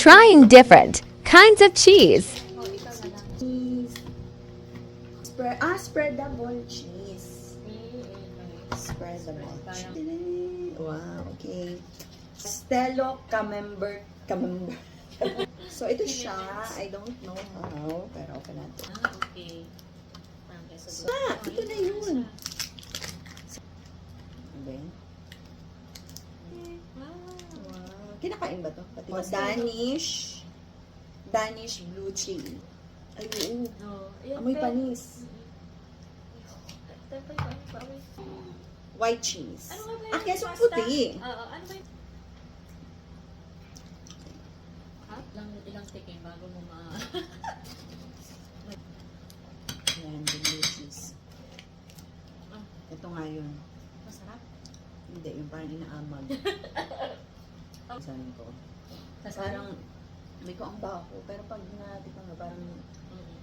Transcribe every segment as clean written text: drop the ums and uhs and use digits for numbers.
Trying different kinds of cheese. Oh, ikaw na lang. Cheese. Spreadable cheese. Spreadable cheese. Wow, okay. Stelo Camembert. So, ito siya. I don't know how, pero okay na ito. Ah, okay. Ito na yun. Okay. Wow. Kinakain ba to? Pati Danish blue chili. Ay, oo. Amoy panis. White cheese. Ano nga ba yun? Kesong Pasta? puti. Oo, ano ba yun? Ilang tikim bago mo Ayan, the blue cheese. Ito nga yun. Masarap? Hindi, yung parang inaamag. Sabi ko. Parang, hindi ko ang baho, pero pag natikman mo, parang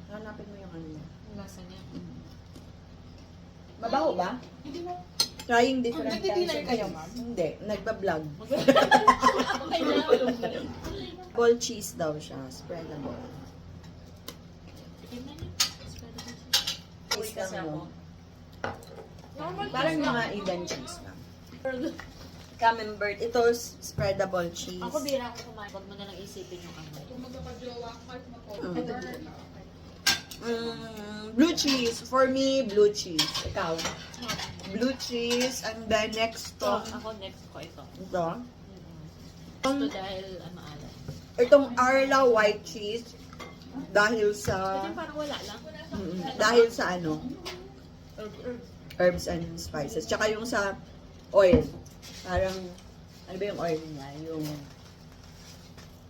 hanapin mo yung ano mo. Ang lasa niya. Mabaho ba? Hindi mo. Trying different Nagdi-dinner kinds of kayo, cheese. ma'am? Hindi, nagbablog. Okay na. Ball cheese daw siya, spreadable. Tikim na niya. Cheese kasi lang, ako. no? Normal Parang cheese mga lang. Eden cheese lang. Camembert, ito spreadable cheese. Ako bira ako kumain. Huwag mo na lang isipin yung ano. Kung magkakajowa, kahit Blue cheese. For me, blue cheese. Ikaw? Blue cheese. And then next to, Ako next ko ito. ito. Ito dahil maalat. Itong Arla white cheese. Dahil sa, Kasi parang wala lang. dahil sa ano, Herb. herbs and spices. Tsaka yung sa oil. Parang, ano ba yung oil niya? Yung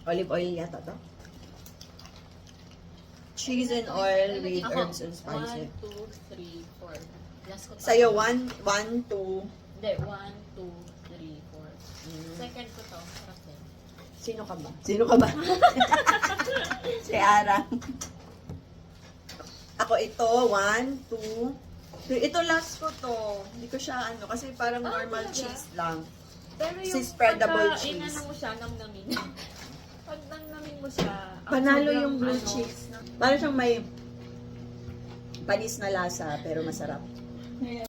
olive oil yata to? Cheese and oil with Ako, herbs and spices. 1, 2, 3, 4. Last ko Sa'yo, tayo. 1, 2. Hindi, 1, 2, 3, 4. Second ko to. Sarap din. Sino ka ba? Sino ka ba? Si Ara. Ako ito, 1, 2. Ito last ko to. Hindi ko siya ano, kasi parang normal talaga? cheese lang. Pero yung Si spreadable pagka cheese. inano mo siya, namnamin. Pag namnamin mo siya, ang Panalo sobrang yung blue ano, cheese. Parang siyang may panis na lasa, pero masarap.